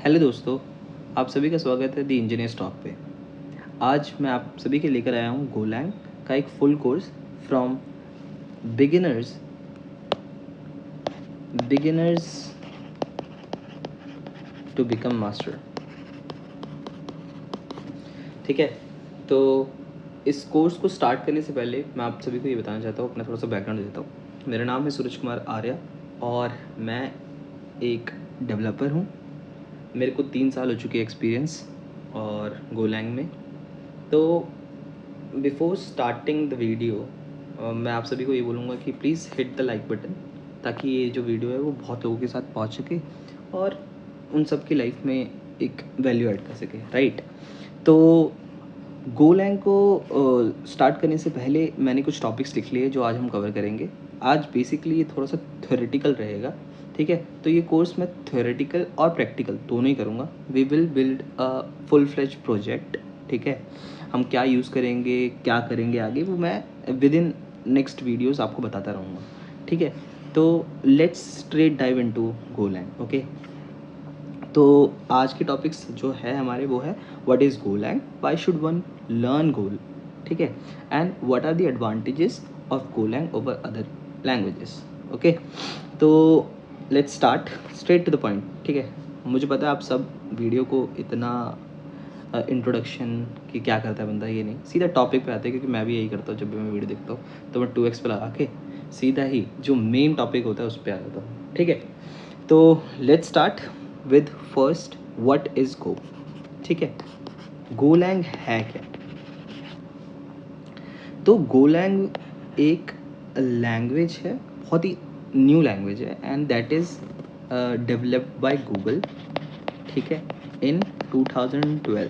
Hello दोस्तों, आप सभी का स्वागत है दी इंजीनियर्स टॉक पे। आज मैं आप सभी के लेकर आया हूँ गोलैंग का एक full course from beginners to become master. ठीक है, तो इस कोर्स को स्टार्ट करने से पहले मैं आप सभी को ये बताना चाहता हूँ, अपना थोड़ा सा बैकग्राउंड देता हूँ। मेरा नाम है सूरज कुमार आर्या और मैं एक डेवलपर हूँ। मेरे को 3 साल हो चुके एक्सपीरियंस और गोलैंग में। तो बिफोर स्टार्टिंग द वीडियो मैं आप सभी को ये बोलूँगा कि please hit the like button, ताकि ये जो वीडियो है वो बहुत लोगों के साथ पहुँच सके और उन सब की लाइफ में एक वैल्यू ऐड कर सके, राइट। तो गोलैंग को स्टार्ट करने से पहले मैंने कुछ टॉपिक्स लिख लिए जो आज हम कवर करेंगे। आज बेसिकली ये थोड़ा सा थ्योरेटिकल रहेगा, ठीक है। तो ये कोर्स मैं थ्योरेटिकल और प्रैक्टिकल दोनों ही करूँगा। We will build a full fledge project, ठीक है। हम क्या यूज़ करेंगे, क्या करेंगे आगे, वो मैं विद इन नेक्स्ट वीडियोज़ आपको बताता रहूँगा, ठीक है। तो let's straight dive into Golang, okay. तो आज के टॉपिक्स जो है हमारे वो है what is Golang, why should one learn Go, ठीक है, and what are the advantages of Golang over other languages, okay. तो let's start straight to the point, ठीक है। मुझे पता है आप सब वीडियो को इतना इंट्रोडक्शन कि क्या करता है बंदा, ये नहीं, सीधा टॉपिक पे आते हैं, क्योंकि मैं भी यही करता हूँ। जब भी मैं वीडियो देखता हूँ तो मैं 2x पे लगा के सीधा ही जो मेन टॉपिक होता है उस पर आ जाता हूँ, ठीक है। तो let's start with first what is go, ठीक है। गोलैंग है क्या? तो गोलैंग एक लैंग्वेज है, बहुत ही न्यू लैंग्वेज है, and that is developed by Google, ठीक है, इन 2012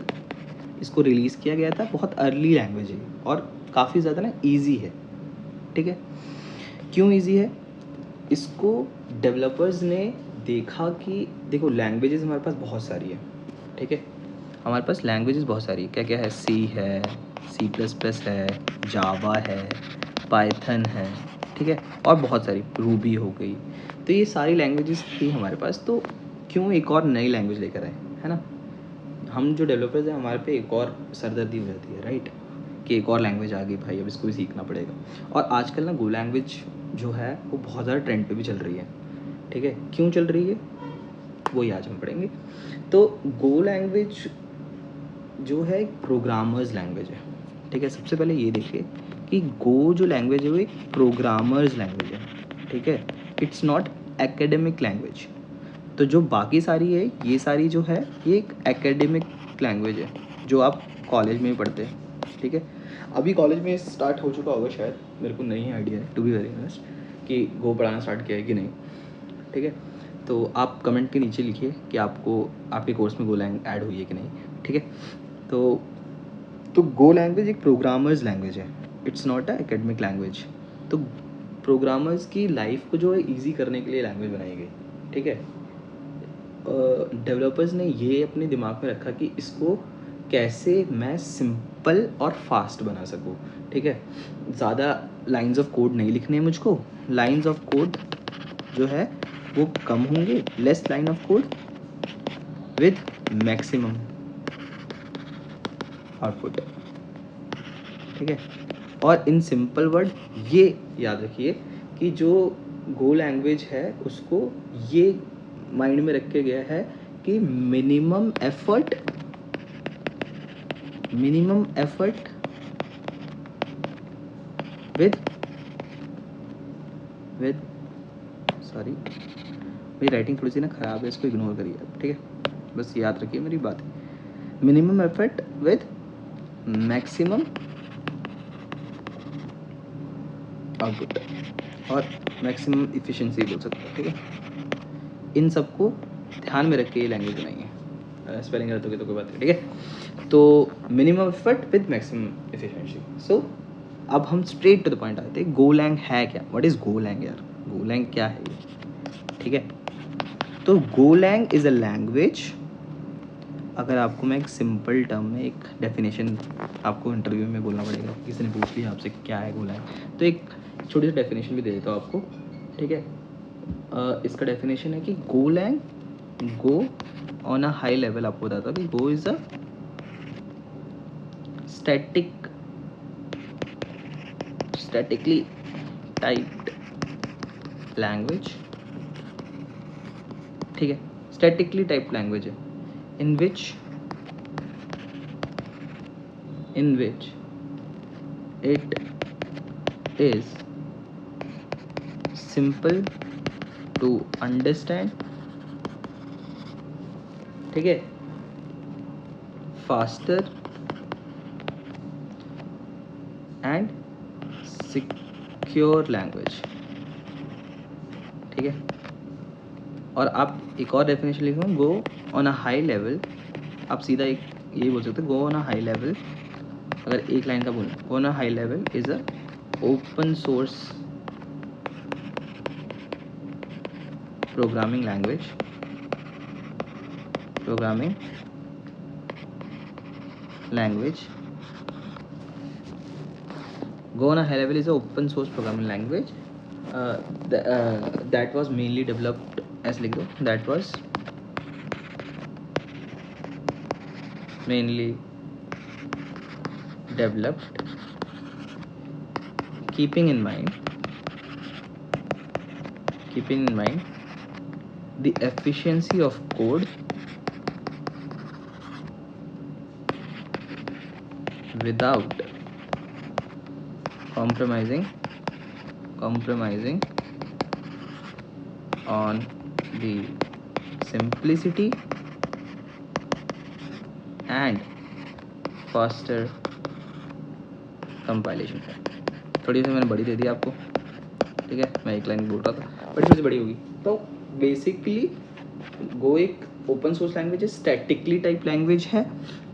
इसको रिलीज़ किया गया था। बहुत अर्ली लैंग्वेज है और काफ़ी ज़्यादा ना ईजी है, ठीक है। क्यों ईजी है? इसको डेवलपर्स ने देखा कि देखो लैंग्वेजेस हमारे पास बहुत सारी है, ठीक है। हमारे पास लैंग्वेजेस बहुत सारी है, क्या क्या है, सी है, C++ है, जावा है, पाइथन है, ठीक है, और बहुत सारी, रूबी हो गई। तो ये सारी लैंग्वेजेस थी हमारे पास, तो क्यों एक और नई लैंग्वेज लेकर आए, है ना। हम जो डेवलपर्स हैं हमारे पे एक और सरदर्दी हो जाती है, राइट, कि एक और लैंग्वेज आ गई भाई, अब इसको भी सीखना पड़ेगा। और आजकल ना गो लैंग्वेज जो है वो बहुत ज़्यादा ट्रेंड पे भी चल रही है, ठीक है। क्यों चल रही है वही आज हम पढ़ेंगे। तो गो लैंग्वेज जो है एक प्रोग्रामर्स लैंग्वेज है, ठीक है। सबसे पहले ये देखिए कि गो जो लैंग्वेज है वो एक प्रोग्रामर्स लैंग्वेज है, ठीक है। It's not academic language. तो जो बाकी सारी है, ये सारी जो है ये एक एकेडमिक लैंग्वेज है जो आप कॉलेज में ही पढ़ते हैं, ठीक है। अभी कॉलेज में स्टार्ट हो चुका होगा शायद, मेरे को नहीं आइडिया है टू बी वेरी ऑनेस्ट कि गो पढ़ाना स्टार्ट किया है कि नहीं, ठीक है। तो आप कमेंट के नीचे लिखिए कि आपको आपके कोर्स में गो लैंग ऐड हुई है कि नहीं, ठीक है। तो गो लैंग्वेज एक प्रोग्रामर्स लैंग्वेज है, it's not a academic language. तो प्रोग्रामर्स की लाइफ को जो है ईजी करने के लिए लैंग्वेज बनाई गई, ठीक है। डेवलपर्स ने ये अपने दिमाग में रखा कि इसको कैसे मैं सिंपल और फास्ट बना सकूँ, ठीक है। ज़्यादा लाइंस ऑफ कोड नहीं लिखने मुझको, लाइंस ऑफ कोड जो है वो कम होंगे, less line of code with maximum output, ठीक है। और इन सिंपल वर्ड ये याद रखिए कि जो गो लैंग्वेज है उसको ये माइंड में रख के गया है कि मिनिमम एफर्ट विद सॉरी, मेरी राइटिंग थोड़ी सी ना ख़राब है, इसको इग्नोर करिए आप, ठीक है। बस याद रखिए मेरी बात, minimum effort with maximum output और मैक्सिमम इफिशिएंसी बोल सकते हैं, ठीक है। इन सबको ध्यान में रख के ये लैंग्वेज बनाई है। स्पेलिंग गलत होगी तो कोई बात नहीं, ठीक है। तो minimum effort with maximum efficiency. So अब हम स्ट्रेट टू द पॉइंट आते हैं, गोलैंग है क्या, व्हाट इज़ गोलैंग यार, गोलैंग क्या है ये, ठीक है। तो गोलैंग इज़ अ लैंग्वेज, अगर आपको मैं एक सिंपल टर्म में एक डेफिनेशन आपको इंटरव्यू में बोलना पड़ेगा, किसी ने पूछ लिया आपसे क्या है गोलैंग, तो एक छोटी सी डेफिनेशन भी दे देता हूँ आपको, ठीक है। इसका डेफिनेशन है कि Golang go on a high level आपको बताता हूँ कि Go is a statically typed language, ठीक है, स्टैटिकली टाइप्ड लैंग्वेज है इन विच it is simple to understand, ठीक है, faster and secure language, ठीक है। और आप एक और डेफिनेशन लिखो, गो ऑन अ हाई लेवल, आप सीधा एक ये बोल सकते हो, गो ऑन अ हाई लेवल, अगर एक लाइन का बोलना, गो on a high level is a open source programming language go on a high level is a open source programming language that was mainly developed as लिख दो, that was mainly developed keeping in mind the efficiency of code without compromising on the simplicity and faster compilation time। थोड़ी सी मैंने बड़ी दे दी आपको, ठीक है, मैं एक लाइन बोल रहा था बट इसमें से बड़ी होगी। तो बेसिकली गो एक ओपन सोर्स लैंग्वेज है, स्टैटिकली टाइप लैंग्वेज है,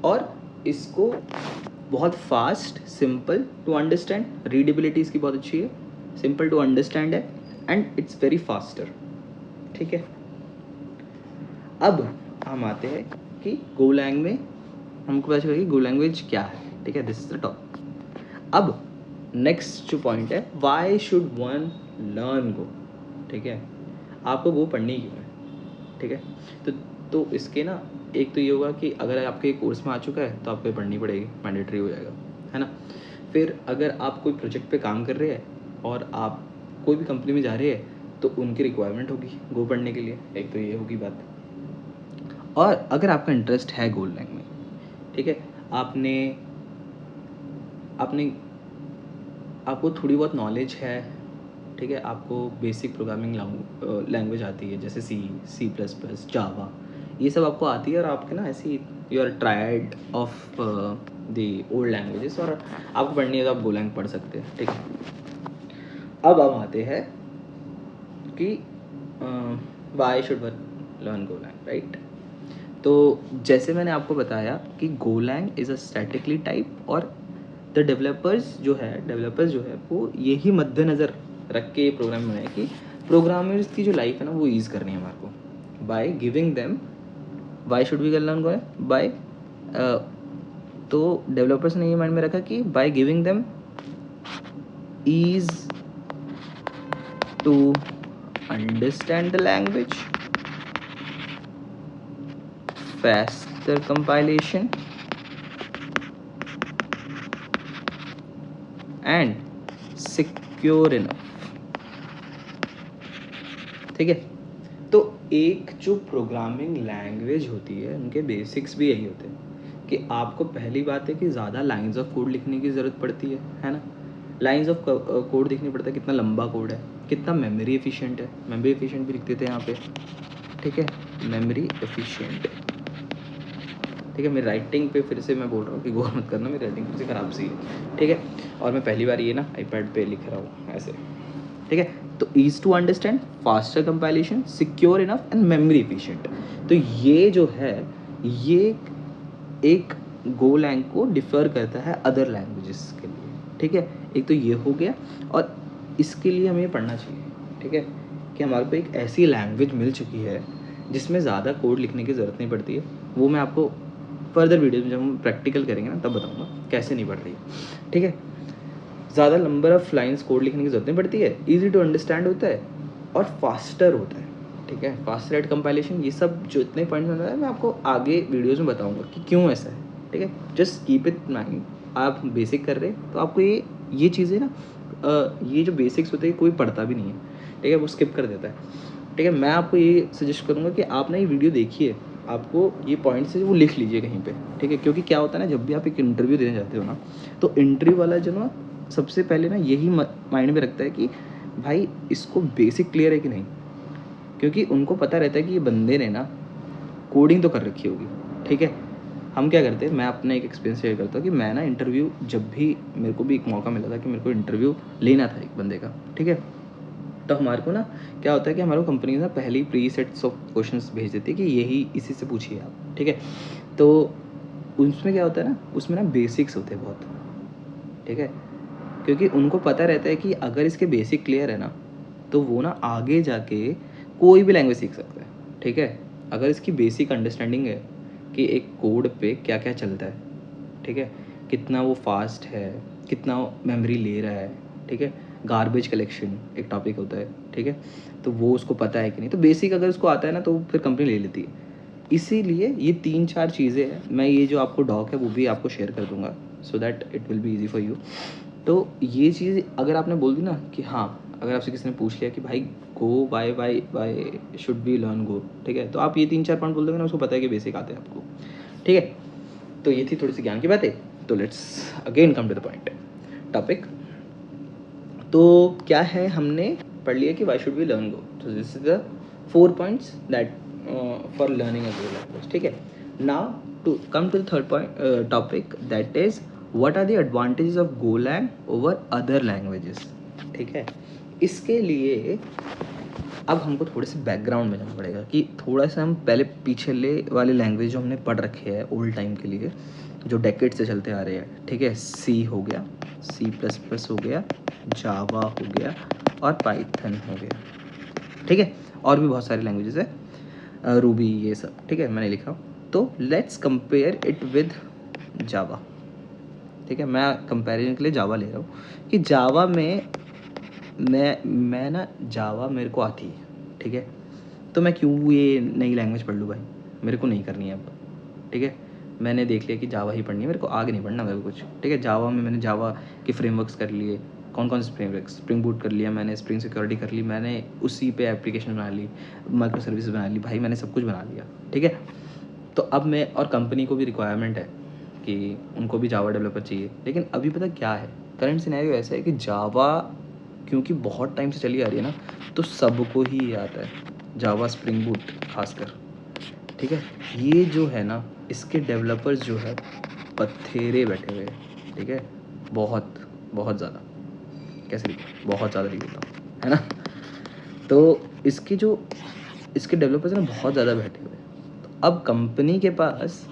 और इसको बहुत fast, simple to understand, readability इसकी बहुत अच्छी है, सिंपल टू अंडरस्टैंड है, एंड इट्स वेरी फास्टर, ठीक है। अब हम आते हैं कि गोलैंग में हमको पता चला कि गो लैंग्वेज क्या है, ठीक है, दिस इज द टॉपिक। अब नेक्स्ट जो पॉइंट है, वाई शुड वन लर्न गो, ठीक है, आपको गो पढ़नी क्यों है, ठीक है। तो इसके ना एक तो ये होगा कि अगर आपके कोर्स में आ चुका है तो आपको पढ़नी पड़ेगी, मैंडेटरी हो जाएगा, है ना। फिर अगर आप कोई प्रोजेक्ट पे काम कर रहे हैं और आप कोई भी कंपनी में जा रहे हैं तो उनकी रिक्वायरमेंट होगी गो पढ़ने के लिए, एक तो ये होगी बात। और अगर आपका इंटरेस्ट है गोलैंग में, ठीक है, आपको थोड़ी बहुत नॉलेज है, ठीक है, आपको बेसिक प्रोग्रामिंग लैंग्वेज आती है जैसे C++, जावा, ये सब आपको आती है, और आपके ना ऐसी you are tried of the old languages, और आपको पढ़नी है तो आप गोलैंग पढ़ सकते हैं, ठीक है। अब हम आते हैं कि why should one learn Golang, right. तो जैसे मैंने आपको बताया कि Golang is a statically type, और द डेवलपर्स जो है वो यही मद्देनज़र रख के प्रोग्राम बनाए कि प्रोग्रामर्स की जो लाइफ है ना वो ईज़ करनी है हमारे को, by giving them, why should we learn Golang, by तो डेवलपर्स ने ये माइंड में रखा कि by giving them ease to understand the language, faster compilation and secure enough, ठीक है। तो एक जो प्रोग्रामिंग लैंग्वेज होती है उनके बेसिक्स भी यही होते हैं कि आपको पहली बात है कि ज़्यादा लाइंस ऑफ कोड लिखने की ज़रूरत पड़ती है ना, लाइंस ऑफ कोड लिखनी पड़ता है, कितना लंबा कोड है, कितना मेमोरी एफिशिएंट है, मेमोरी एफिशिएंट भी लिख देते हैं यहाँ पे, ठीक है, मेमोरी एफिशिएंट, ठीक है। मेरी राइटिंग पे फिर से मैं बोल रहा हूँ कि गौर मत करना, मेरी राइटिंग फिर से ख़राब सी है, ठीक है, और मैं पहली बार ये ना आईपैड पे लिख रहा हूँ ऐसे, ठीक है। तो ease to understand, faster compilation, secure enough and memory efficient, तो ये जो है ये एक गोलैंग को डिफ़र करता है अदर लैंग्वेजेस के लिए, ठीक है। एक तो ये हो गया, और इसके लिए हमें पढ़ना चाहिए, ठीक है, कि हमारे को एक ऐसी लैंग्वेज मिल चुकी है जिसमें ज़्यादा कोड लिखने की ज़रूरत नहीं पड़ती है। वो मैं आपको फर्दर वीडियो में जब हम प्रैक्टिकल करेंगे ना तब बताऊंगा कैसे नहीं पढ़ रही है, ठीक है। ज़्यादा नंबर ऑफ लाइंस कोड लिखने की ज़रूरत नहीं पड़ती है, ईजी टू अंडरस्टैंड होता है और फास्टर होता है, ठीक है, फास्ट थ्रेड कंपाइलेशन, ये सब जो इतने पॉइंट्स बन रहा है मैं आपको आगे वीडियोज़ में बताऊँगा कि क्यों ऐसा है, ठीक है। जस्ट कीप इट माइंड, आप बेसिक कर रहे तो आपको ये चीज़ें ना ये जो बेसिक्स होते हैं कोई पढ़ता भी नहीं है, ठीक है, वो स्किप कर देता है, ठीक है। मैं आपको ये सजेस्ट करूँगा कि आप ना ये वीडियो देखिए, आपको ये पॉइंट्स है वो लिख लीजिए कहीं पे, ठीक है। क्योंकि क्या होता है ना, जब भी आप एक इंटरव्यू देने जाते हो ना, तो इंटरव्यू वाला जो ना सबसे पहले ना यही माइंड में रखता है कि भाई इसको बेसिक क्लियर है कि नहीं, क्योंकि उनको पता रहता है कि ये बंदे ने ना कोडिंग तो कर रखी होगी, ठीक है। हम क्या करते हैं, मैं अपना एक एक्सपीरियंस शेयर करता हूँ कि मैं ना इंटरव्यू, जब भी मेरे को भी एक मौका मिला था कि मेरे को इंटरव्यू लेना था एक बंदे का, ठीक है, तो हमारे को ना क्या होता है कि हमारे को कंपनी ना पहले ही प्री सेट्स ऑफ क्वेश्चंस भेज देती है कि यही इसी से पूछिए आप, ठीक है। तो उसमें क्या होता है ना, उसमें ना बेसिक्स होते हैं बहुत, ठीक है, क्योंकि उनको पता रहता है कि अगर इसके बेसिक क्लियर है ना, तो वो ना आगे जाके कोई भी लैंग्वेज सीख सकता है, ठीक है। अगर इसकी बेसिक अंडरस्टैंडिंग है कि एक कोड पे क्या क्या चलता है, ठीक है, कितना वो फास्ट है, कितना मेमोरी ले रहा है, ठीक है, गार्बेज कलेक्शन एक टॉपिक होता है, ठीक है, तो वो उसको पता है कि नहीं, तो बेसिक अगर उसको आता है ना तो फिर कंपनी ले लेती है। इसीलिए ये 3-4 चीज़ें हैं, मैं ये जो आपको डॉक है वो भी आपको शेयर कर दूंगा, so that it will be easy for you. तो ये चीज़ अगर आपने बोल दी ना कि हाँ, अगर आपसे किसी ने पूछ लिया कि भाई गो बाय शुड बी लर्न गो, ठीक है, तो आप ये 3-4 पॉइंट बोल दोगे ना, उसको पता है कि बेसिक आते हैं आपको, ठीक है। तो ये थी थोड़ी सी ज्ञान की बातें। तो let's again come to the point topic. तो क्या है, हमने पढ़ लिया कि why should we learn Go, तो this is the 4 points that for learning a Go language, ठीक है। Now to come to the third point topic, that is what are the advantages of Golang over other languages, ठीक है। इसके लिए अब हमको थोड़े से बैकग्राउंड में जाना पड़ेगा कि थोड़ा सा हम पहले पीछे वाले लैंग्वेज जो हमने पढ़ रखे हैं ओल्ड टाइम के लिए, जो डेकेड से चलते आ रहे हैं, ठीक है। सी हो गया, C++ हो गया, जावा हो गया और पाइथन हो गया, ठीक है। और भी बहुत सारी लैंग्वेजेस है, रूबी, ये सब, ठीक है, मैंने लिखा। तो let's compare it with Java, ठीक है। मैं कंपैरिजन के लिए जावा ले रहा हूँ कि जावा में मैं ना जावा मेरे को आती है, ठीक है, तो मैं क्यों ये नई लैंग्वेज पढ़ लूँ भाई, मेरे को नहीं करनी है अब, ठीक है। मैंने देख लिया कि जावा ही पढ़नी है मेरे को, आगे नहीं पढ़ना मेरे को कुछ, ठीक है। जावा में मैंने जावा के फ्रेमवर्क्स कर लिए, कौन कौन से फ्रेमवर्क, स्प्रिंग बूट कर लिया मैंने, स्प्रिंग सिक्योरिटी कर ली मैंने, उसी पे एप्लीकेशन बना ली, माइक्रो सर्विस बना ली, भाई मैंने सब कुछ बना लिया, ठीक है। तो अब मैं, और कंपनी को भी रिक्वायरमेंट है कि उनको भी जावा डेवलपर चाहिए, लेकिन अभी पता क्या है, करंट सिनेरियो ऐसा है कि जावा क्योंकि बहुत टाइम से चली आ रही है ना, तो सबको ही ये आता है, जावा स्प्रिंग बूट खासकर, ठीक है। ये जो है ना, इसके डेवलपर्स जो है पथेरे बैठे हुए हैं, ठीक है, बहुत बहुत ज़्यादा, कैसे लिखूँ, बहुत ज़्यादा लिख देता हूँ, है ना। तो इसके डेवलपर्स ना बहुत ज़्यादा बैठे हुए हैं। तो अब कंपनी के पास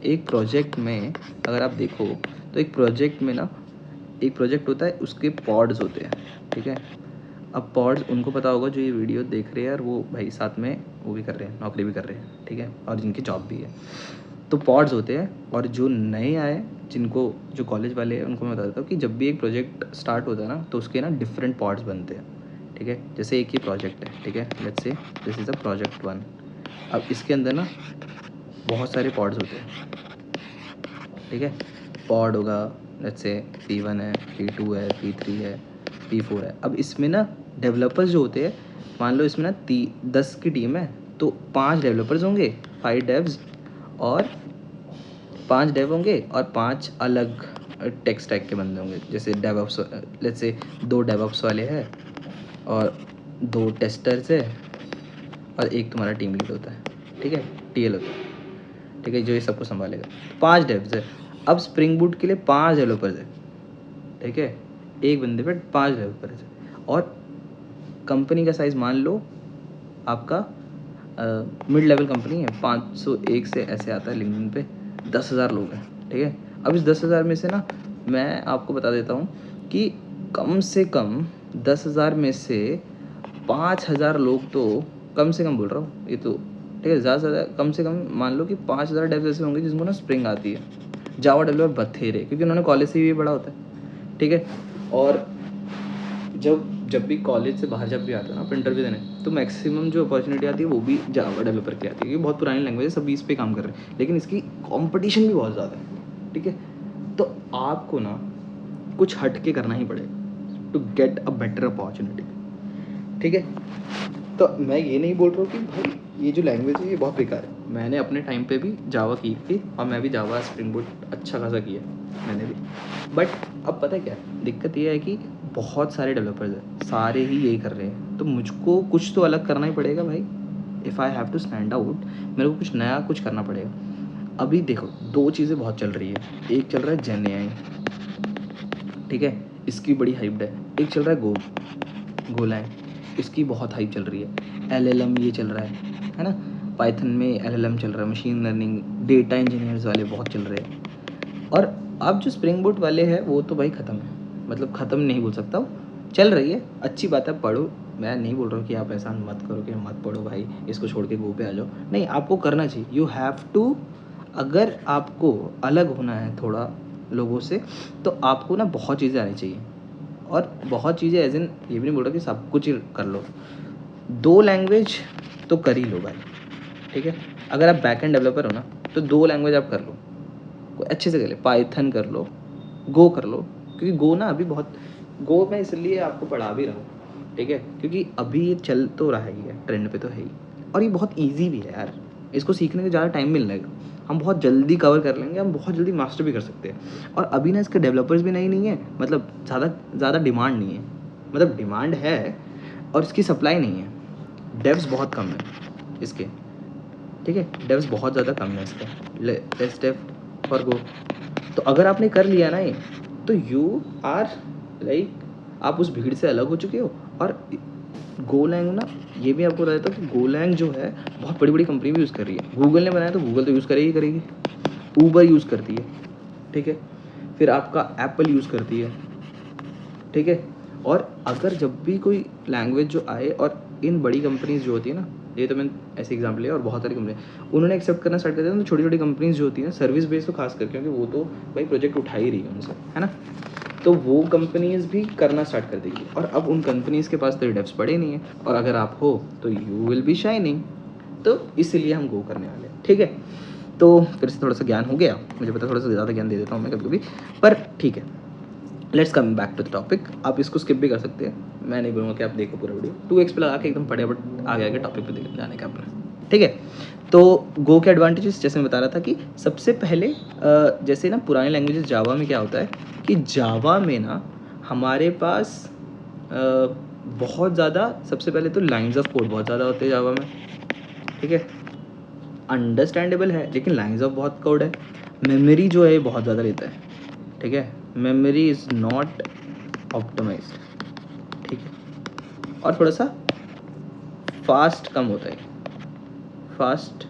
एक प्रोजेक्ट में, अगर आप देखो तो एक प्रोजेक्ट में ना, एक प्रोजेक्ट होता है, उसके पॉड्स होते हैं, ठीक है। अब पॉड्स उनको पता होगा जो ये वीडियो देख रहे हैं, और वो भाई साथ में वो भी कर रहे हैं, नौकरी भी कर रहे हैं, ठीक है, और जिनकी जॉब भी है। तो पॉड्स होते हैं, और जो नए आए, जिनको, जो कॉलेज वाले हैं, उनको मैं बता देता हूँ कि जब भी एक प्रोजेक्ट स्टार्ट होता है ना, तो उसके ना डिफरेंट पॉड्स बनते हैं, ठीक है। जैसे एक ही प्रोजेक्ट है, ठीक है, let's say this is a project 1। अब इसके अंदर ना बहुत सारे पॉड्स होते हैं, ठीक है। पॉड होगा, लेट्स से P1 है, P2 है, P3 है, P4 है। अब इसमें ना डेवलपर्स जो होते हैं, मान लो इसमें ना 10 की टीम है, तो 5 डेवलपर्स होंगे, 5 डेव्स, और 5 डेव होंगे, और 5 अलग टेक स्टैक के बंदे होंगे, जैसे डेवऑप्स, लेट्स से 2 डेवऑप्स वाले हैं, और 2 टेस्टर्स है, और एक तुम्हारा टीम लीड होता है, ठीक है, TL होता है, ठीक है, जो ये सबको संभालेगा। 5 डेव्स है। अब स्प्रिंग बूट के लिए 5 डेवलपर्स है, ठीक है, एक बंदे पे 5 डेवलपर्स है। और कंपनी का साइज़ मान लो आपका मिड लेवल कंपनी है, 501 से ऐसे आता है लिंक्डइन पे, 10,000 लोग हैं, ठीक है। अब इस 10,000 में से ना, मैं आपको बता देता हूँ कि कम से कम 10,000 में से 5,000 लोग तो, कम से कम बोल रहा हूँ ये तो, ठीक है, ज़्यादा से ज़्यादा कम से कम मान लो कि 5,000 डेव ऐसे होंगे जिसको ना स्प्रिंग आती है, जावा डेवलपर बथेरे, क्योंकि उन्होंने कॉलेज से भी पढ़ा होता है, ठीक है। और जब भी कॉलेज से बाहर जब भी आता है ना आप इंटरव्यू देने, तो मैक्सिमम जो अपॉर्चुनिटी आती है वो भी जावा डेवलपर की आती है, क्योंकि बहुत पुरानी लैंग्वेज है, सब इस पे काम कर रहे हैं, लेकिन इसकी कंपटीशन भी बहुत ज़्यादा है, ठीक है। तो आपको ना कुछ हट के करना ही पड़ेगा to get a better opportunity, ठीक है। तो मैं ये नहीं बोल रहा हूँ कि भाई ये जो लैंग्वेज है ये बहुत बेकार है, मैंने अपने टाइम पे भी जावा की थी, और मैं भी जावा स्प्रिंग बूट अच्छा खासा किया मैंने भी। बट अब पता है क्या दिक्कत ये है कि बहुत सारे डेवलपर्स हैं, सारे ही यही कर रहे हैं, तो मुझको कुछ तो अलग करना ही पड़ेगा भाई। If I have to stand out, मेरे को कुछ नया कुछ करना पड़ेगा। अभी देखो दो चीज़ें बहुत चल रही है, एक चल रहा है जेन एआई, ठीक है, इसकी बड़ी हाइप्ड है। एक चल रहा है गोलैंग, इसकी बहुत हाइप चल रही है। एलएलएम ये चल रहा है ना, पाइथन में एलएलएम चल रहा है, मशीन लर्निंग, डेटा इंजीनियर्स वाले बहुत चल रहे हैं। और अब जो स्प्रिंग बूट वाले हैं वो तो भाई ख़त्म है, मतलब ख़त्म नहीं बोल सकता, चल रही है, अच्छी बात है, पढ़ो। मैं नहीं बोल रहा हूँ कि आप ऐसा मत करो कि मत पढ़ो भाई, इसको छोड़ के गो पे आ जाओ, नहीं, आपको करना चाहिए, यू हैव टू। अगर आपको अलग होना है थोड़ा लोगों से, तो आपको ना बहुत चीज़ें आनी चाहिए, और बहुत चीज़ें एज इन ये भी नहीं बोल रहा कि सब कुछ ही कर लो, 2 लैंग्वेज तो कर ही लो भाई, ठीक है। अगर आप बैक एंड डेवलपर हो ना, तो 2 लैंग्वेज आप कर लो, कोई अच्छे से कर ले, पाइथन कर लो, गो कर लो, क्योंकि गो ना अभी बहुत, गो मैं इसलिए आपको पढ़ा भी रहा हूँ, ठीक है, क्योंकि अभी ये चल तो रहा ही है, ट्रेंड पे तो है ही, और ये बहुत ईजी भी है यार, इसको सीखने में ज़्यादा टाइम भी नहीं लगेगा, हम बहुत जल्दी कवर कर लेंगे, हम बहुत जल्दी मास्टर भी कर सकते हैं। और अभी ना इसके डेवलपर्स भी नहीं है, मतलब ज़्यादा डिमांड नहीं है, मतलब डिमांड है और इसकी सप्लाई नहीं है, डेव्स बहुत कम है इसके, ठीक है, डेव्स बहुत ज़्यादा कम है इसके, लेट्स डेव फॉर गो। तो अगर आपने कर लिया ना ये, तो यू आर लाइक, आप उस भीड़ से अलग हो चुके हो। और गोलैंग ना, ये भी आपको बता देता हूँ कि गोलैंग जो है बहुत बड़ी बड़ी कंपनी भी यूज़ कर रही है, गूगल ने बनाया तो गूगल तो यूज़ करेगी, ऊबर यूज़ करती है, ठीक है, फिर आपका एप्पल यूज़ करती है, ठीक है। और अगर जब भी कोई लैंग्वेज जो आए, और इन बड़ी कंपनीज जो होती है ना, ये तो मैंने ऐसे एग्जाम्पल लिया, और बहुत सारी कंपनी उन्होंने एक्सेप्ट करना स्टार्ट कर दिया, तो छोटी छोटी कंपनीज जो होती है ना, सर्विस बेस्ड तो खास करके, क्योंकि वो तो भाई प्रोजेक्ट उठा ही रही है उनसे, है ना, तो वो कंपनीज भी करना स्टार्ट कर देगी। और अब उन कंपनीज के पास तो डेव्स पड़े नहीं है, और अगर आप हो तो यू विल बी शाइनिंग, तो इसलिए हम गो करने वाले हैं, ठीक है। तो फिर से थोड़ा सा ज्ञान हो गया, मुझे पता थोड़ा सा ज़्यादा ज्ञान दे देता हूँ मैं कभी कभी, पर ठीक है, let's come back to the topic. आप इसको स्किप भी कर सकते हैं, मैं नहीं बोलूँगा कि आप देखो पूरा वीडियो, 2x पे लगा के एकदम फटाफट आगे आगे टॉपिक पे जाने का अपना, ठीक है। तो गो के एडवांटेजेस जैसे मैं बता रहा था कि सबसे पहले जैसे ना पुराने लैंग्वेजेस जावा में क्या होता है कि जावा में ना हमारे पास बहुत ज़्यादा, सबसे पहले तो लाइन्स ऑफ कोड बहुत ज़्यादा होते हैं जावा में, ठीक है, अंडरस्टैंडेबल है, लेकिन लाइन्स ऑफ बहुत कोड है। मेमोरी जो है बहुत ज़्यादा लेता है, ठीक है, मेमोरी इज़ नॉट ऑप्टिमाइज्ड, ठीक है, और थोड़ा सा फास्ट कम होता है, फास्ट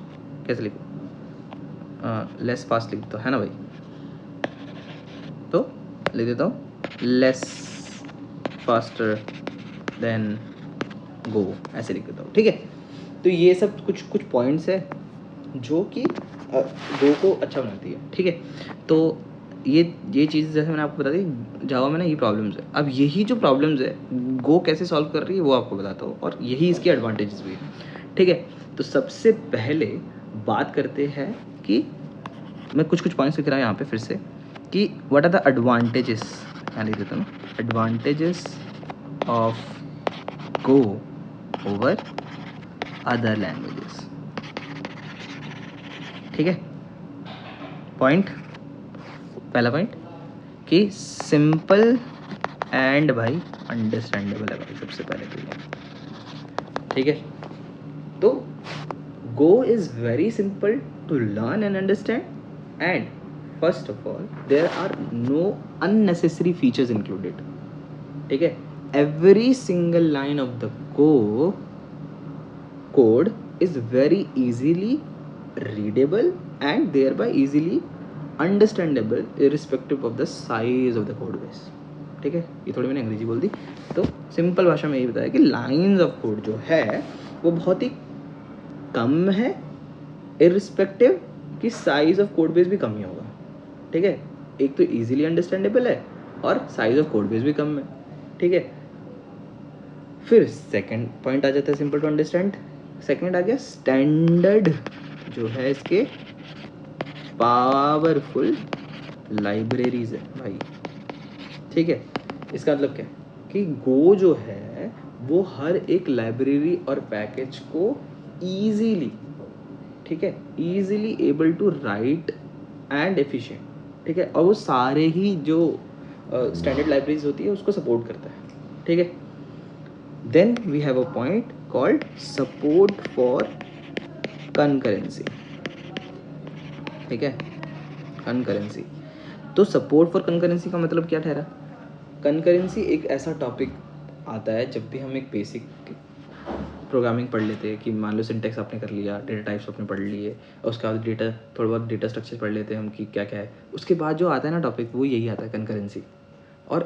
कैसे लिखो, लेस फास्ट लिख दो, है ना भाई, तो लिख देता हूँ लेस फास्टर देन गो, ऐसे लिख देता हूँ, ठीक है। तो ये सब कुछ पॉइंट्स है जो कि गो को अच्छा बनाती है, ठीक है। तो ये चीज़ जैसे मैंने आपको बता दी, जावा में ना ये प्रॉब्लम्स है। अब यही जो प्रॉब्लम्स है गो कैसे सॉल्व कर रही है वो आपको बताता हूँ, और यही इसकी एडवांटेजेस भी है, ठीक है। तो सबसे पहले बात करते हैं कि मैं कुछ पॉइंट्स लिख रहा हूँ यहाँ पे फिर से, कि व्हाट आर द एडवांटेजेस, यहाँ लिख देता हूँ, advantages of go over other languages, ठीक है। पहला पॉइंट कि सिंपल एंड भाई अंडरस्टैंडेबल है भाई, सबसे पहले तो ये, ठीक है। तो Go is very simple to learn and understand, and first of all there are no unnecessary features included, ठीक है। Every single line of the code is very easily readable and thereby easily understandable irrespective of the size of the code base, ठीक है। ये थोड़ी मैंने अंग्रेजी बोल दी, तो सिंपल भाषा में ये बताया कि लाइंस ऑफ कोड जो है वो बहुत ही कम है, इररिस्पेक्टिव कि साइज ऑफ कोड बेस भी कम ही होगा, ठीक है। एक तो इजीली अंडरस्टैंडेबल है और साइज ऑफ कोड बेस भी कम है, ठीक है। फिर सेकंड पॉइंट आ जाता है, सिंपल टू अंडरस्टैंड। सेकंड आ गया स्टैंडर्ड जो है इसके पावरफुल लाइब्रेरीज है भाई, ठीक है। इसका मतलब क्या है कि गो जो है वो हर एक लाइब्रेरी और पैकेज को ईजीली, ठीक है, easily able to write and efficient, ठीक है, और वो सारे ही जो स्टैंडर्ड लाइब्रेरीज होती है उसको सपोर्ट करता है, ठीक है। Then we have a point called support for concurrency, ठीक है, कंकरेंसी। तो सपोर्ट फॉर कंकरेंसी का मतलब क्या ठहरा? कंकरेंसी एक ऐसा टॉपिक आता है जब भी हम एक बेसिक प्रोग्रामिंग पढ़ लेते हैं कि मान लो सिंटेक्स आपने कर लिया, डेटा टाइप्स आपने पढ़ लिए, और उसके बाद डेटा थोड़ा बहुत डेटा स्ट्रक्चर पढ़ लेते हैं हम कि क्या क्या है, उसके बाद जो आता है ना टॉपिक वो यही आता है कंकरेंसी। और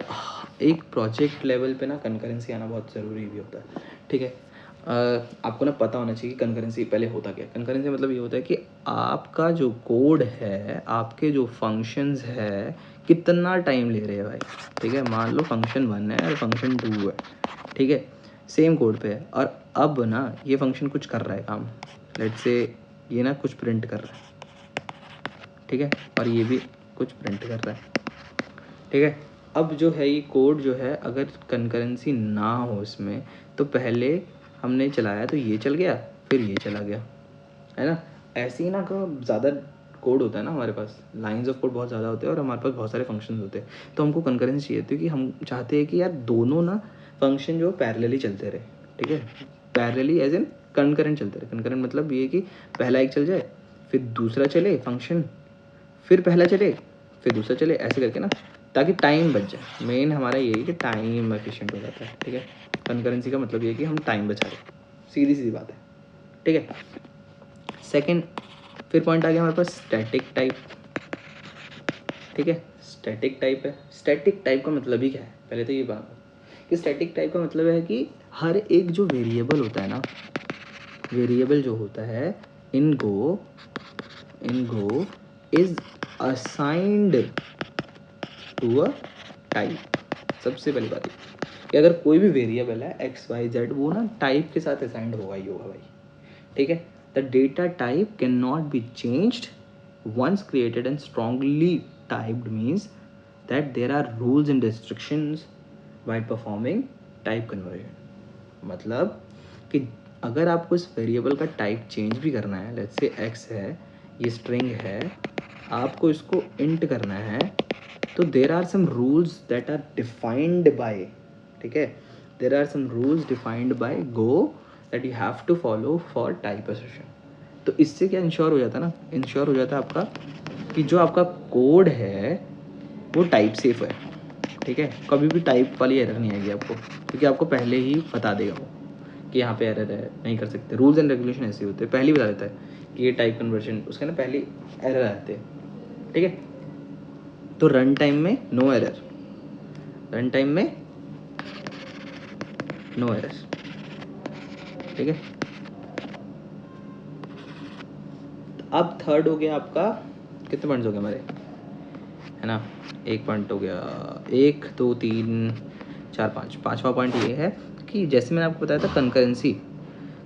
एक प्रोजेक्ट लेवल पे ना कंकरेंसी आना बहुत ज़रूरी भी होता है, ठीक है। आपको ना पता होना चाहिए कि कंकरेंसी पहले होता क्या है। कंकरेंसी मतलब ये होता है कि आपका जो कोड है, आपके जो फंक्शंस है, कितना टाइम ले रहे हैं भाई, ठीक है। मान लो फंक्शन 1 है और फंक्शन 2 है, ठीक है, सेम कोड पे है, और अब ना ये फंक्शन कुछ कर रहा है काम, लेट्स से ये ना कुछ प्रिंट कर रहा है, ठीक है, और ये भी कुछ प्रिंट कर रहा है, ठीक है। अब जो है ये कोड जो है अगर कंकरेंसी ना हो इसमें, तो पहले हमने चलाया तो ये चल गया, फिर ये चला गया, है ना। ऐसे ही ना ज़्यादा कोड होता है ना हमारे पास, लाइंस ऑफ कोड बहुत ज़्यादा होते हैं और हमारे पास बहुत सारे फंक्शंस होते हैं, तो हमको कंकरेंसी चाहिए होती है कि हम चाहते हैं कि यार दोनों ना फंक्शन जो पैरेलली चलते रहे, ठीक है, पैरेलली एज इन कंकरेंट चलते रहे। कंकरेंट मतलब ये कि पहला एक चल जाए, फिर दूसरा चले फंक्शन, फिर पहला चले, फिर दूसरा चले, ऐसे करके ना, ताकि टाइम बच जाए। मेन हमारा ये है कि टाइम एफिशिएंट हो जाता है, ठीक है। कंकरेंसी का मतलब ये है कि हम टाइम बचा रहे, सीधी सीधी बात है, ठीक है। सेकंड फिर पॉइंट आ गया हमारे पास स्टैटिक टाइप, ठीक है। स्टैटिक टाइप है, स्टैटिक टाइप का मतलब ही क्या है, पहले तो ये बात कि स्टैटिक टाइप का मतलब है कि हर एक जो वेरिएबल होता है ना, वेरिएबल जो होता है in Go is assigned to a type. सबसे पहली बात कि अगर कोई भी वेरिएबल है एक्स वाई जेड, वो ना टाइप के साथ असाइंड होगा ही होगा भाई, ठीक है। The data type can not be changed once created and strongly typed means that there are rules and restrictions while performing type conversion. मतलब कि अगर आपको इस वेरिएबल का टाइप चेंज भी करना है, लेट्स से एक्स है, ये स्ट्रिंग है, आपको इसको इंट करना है, तो there are some rules that are defined by, ठीक है, there are some rules defined by Go that you have to follow for type assertion. तो इससे क्या इंश्योर हो जाता है ना, इंश्योर हो जाता है आपका कि जो आपका कोड है वो टाइप सेफ है, ठीक है। कभी भी टाइप वाली एरर नहीं आएगी आपको, क्योंकि आपको पहले ही बता देगा वो कि यहाँ पे एरर है, नहीं कर सकते। रूल्स एंड रेगुलेशन ऐसे होते हैं, पहले ही बता देता है कि ये टाइप कन्वर्जन, उसके ना पहले एरर आते हैं, ठीक है। तो रन टाइम में नो एरर, रन टाइम में नो एरर, ठीक है। अब थर्ड हो गया आपका, कितने पॉइंट्स हो गए हमारे, है ना, एक पॉइंट हो गया, 1 2 3 4 5, पाँचवा पॉइंट ये है कि जैसे मैंने आपको बताया था कंकरेंसी,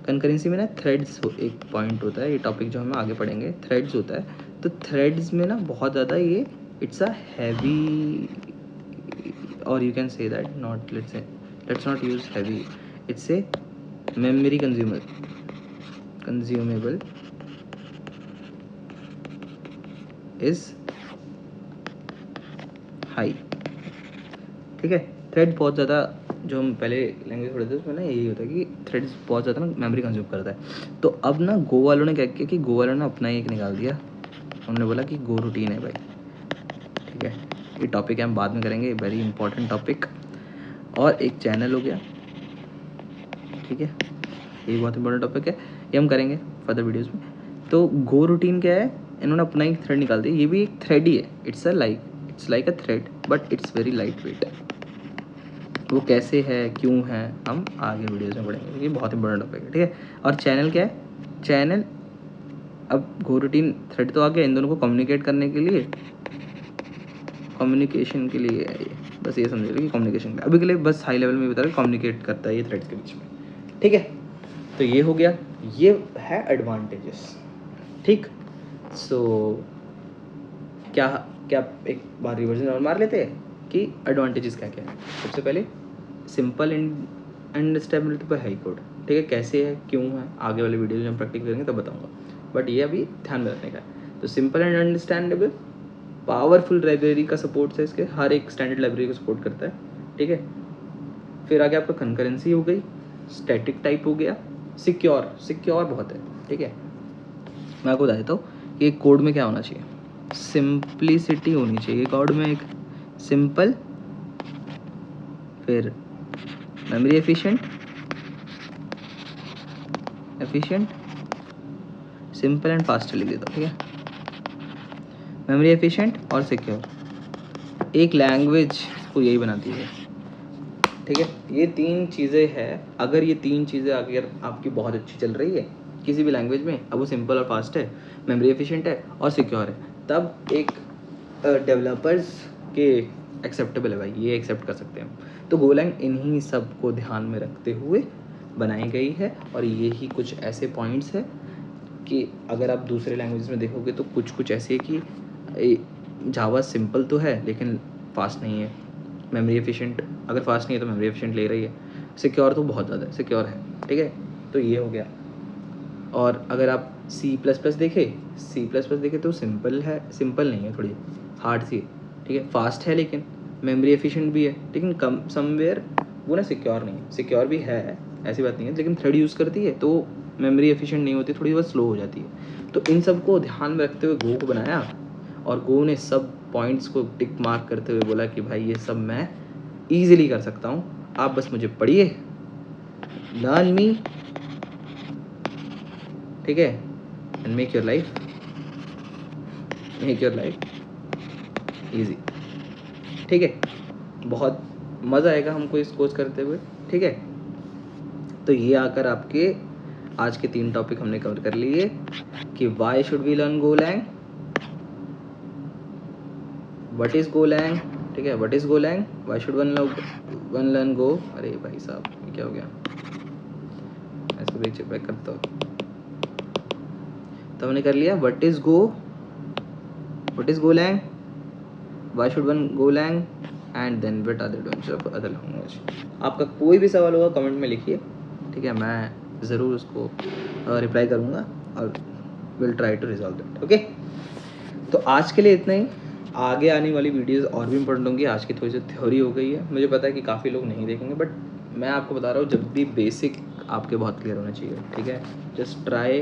कंकरेंसी में ना थ्रेड्स एक पॉइंट होता है, ये टॉपिक जो हम आगे पढ़ेंगे, थ्रेड्स होता है। तो थ्रेड्स में ना बहुत ज़्यादा ये इट्स अ हैवी, और you can say that not, let's not use heavy, it's a memory consumable is high, ठीक है। थ्रेड बहुत ज़्यादा, जो हम पहले लैंग्वेज पढ़ते थे उसमें ना यही होता है कि थ्रेड्स बहुत ज़्यादा ना मेमोरी कंज्यूम करता है। तो अब ना गो वालों ने क्या किया कि गो वालों ने अपना ही एक निकाल दिया, उन्होंने बोला कि गो रूटीन है भाई, ठीक है। ये टॉपिक हम बाद में करेंगे, वेरी इंपॉर्टेंट टॉपिक। और एक चैनल हो गया, ठीक है, ये बहुत इंपॉर्टेंट टॉपिक है, ये हम करेंगे फर्दर वीडियोज़ में। तो गो रूटीन क्या है, इन्होंने अपना एक थ्रेड निकाल दिया, ये भी एक थ्रेड ही है, it's like a thread but it's very light weight. वो कैसे है, क्यों है, हम आगे वीडियोस में पढ़ेंगे, क्योंकि बहुत इंपॉर्टेंट टॉपिक है, ठीक है। और चैनल क्या है, चैनल, अब गो रूटीन थ्रेड तो आ गया, इन दोनों को कम्युनिकेट करने के लिए, कम्युनिकेशन के लिए है ये, बस ये समझ लो कि कम्युनिकेशन का अभी के लिए बस हाई लेवल में बता रहा कम्युनिकेट करता है ये थ्रेड्स के बीच में, ठीक है। तो ये हो गया, ये है एडवांटेजेस, ठीक। सो क्या क्या एक बार रिवर्जन और मार लेते हैं कि एडवांटेजेस क्या क्या है। सबसे पहले सिंपल एंड स्टेबिलिटी पर हाई कोड, ठीक है। कैसे है, क्यों है, आगे वाले वीडियो में हम प्रैक्टिस करेंगे तब बताऊंगा, बट ये अभी ध्यान में रखने का है। तो simple and understandable, powerful library का सपोर्ट है इसके, हर एक स्टैंडर्ड लाइब्रेरी को सपोर्ट करता है, ठीक है। फिर आगे आपका कंकरेंसी हो गई, स्टैटिक टाइप हो गया, सिक्योर बहुत है, ठीक है। मैं आपको बता देता हूँ कि एक कोड में क्या होना चाहिए, सिंप्लिसिटी होनी चाहिए कोड में, एक सिंपल, फिर memory efficient, simple and fast लिख देता हूँ, ठीक है। मेमोरी एफिशिएंट और सिक्योर, एक लैंग्वेज को यही बनाती है, ठीक है। ये तीन चीज़ें हैं, अगर ये तीन चीज़ें अगर आपकी बहुत अच्छी चल रही है किसी भी लैंग्वेज में, अब वो सिंपल और फास्ट है, मेमोरी एफिशिएंट है और सिक्योर है, तब एक डेवलपर्स के एक्सेप्टेबल है भाई, ये एक्सेप्ट कर सकते हैं। तो गोलैंग इन्हीं सब को ध्यान में रखते हुए बनाई गई है, और यही कुछ ऐसे पॉइंट्स है कि अगर आप दूसरे लैंग्वेज में देखोगे तो कुछ ऐसे है कि जावा सिंपल तो है लेकिन फास्ट नहीं है, मेमोरी एफिशिएंट अगर फास्ट नहीं है तो मेमोरी एफिशिएंट ले रही है, सिक्योर तो बहुत ज़्यादा सिक्योर है, ठीक है। तो ये हो गया। और अगर आप C++ देखें तो सिंपल है, सिंपल नहीं है, थोड़ी हार्ड सी है, ठीक है। फास्ट है लेकिन मेमोरी एफिशिएंट भी है, लेकिन कम समवेयर वो ना सिक्योर नहीं है, सिक्योर भी है ऐसी बात नहीं है, लेकिन थ्रेड यूज़ करती है तो मेमोरी एफिशिएंट नहीं होती, थोड़ी बहुत स्लो हो जाती है। तो इन सब को ध्यान में रखते हुए गो को बनाया, और गो ने सब पॉइंट्स को टिक मार्क करते हुए बोला कि भाई ये सब मैं ईजिली कर सकता हूँ, आप बस मुझे पढ़िए, लर्न मी, ठीक है, and make your life easy, ठीक है। बहुत मज़ा आएगा हमको इस कोर्स करते हुए, ठीक है। तो ये आकर आपके आज के 3 टॉपिक हमने कवर कर लिए कि why should we learn Golang, what is Golang, ठीक है, what is Golang, why should one learn Go. अरे भाई साहब ये क्या हो गया, इसको भी चेक बैक करता हूँ। तो हमने कर लिया what is Golang, why should one Golang, and then what are the advantages of other language. आपका कोई भी सवाल होगा कमेंट में लिखिए, ठीक है, मैं ज़रूर उसको रिप्लाई करूँगा और will try to resolve that, okay. तो आज के लिए इतना ही, आगे आने वाली वीडियोस और भी इंपॉर्टेंट होंगी। आज की थोड़ी सी थ्योरी हो गई है, मुझे पता है कि काफ़ी लोग नहीं देखेंगे, बट मैं आपको बता रहा हूँ जब भी बेसिक आपके बहुत क्लियर होना चाहिए, ठीक है। जस्ट ट्राई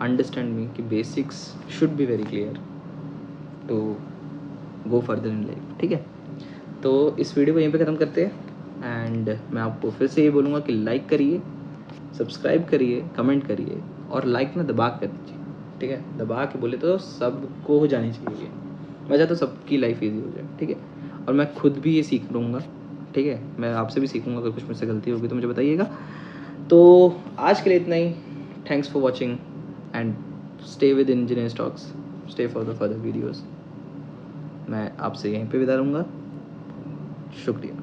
अंडरस्टैंड मी कि basics should be very clear to go further in life, ठीक है। तो इस वीडियो को यहीं पे ख़त्म करते हैं, एंड मैं आपको फिर से ये बोलूँगा कि लाइक करिए, सब्सक्राइब करिए, कमेंट करिए, और लाइक ना दबा कर दीजिए, ठीक है। दबा के बोले तो सबको हो जानी चाहिए, मैं चाहता हूँ सबकी लाइफ ईजी हो जाए, ठीक है। और मैं खुद भी ये सीख लूँगा, ठीक है, मैं आपसे भी सीखूँगा, अगर कुछ मुझसे गलती होगी तो मुझे बताइएगा। तो आज के लिए इतना ही, thanks for watching and stay with Engineers Talks, stay for the further videos. मैं आपसे यहीं पे विदा लूँगा, शुक्रिया।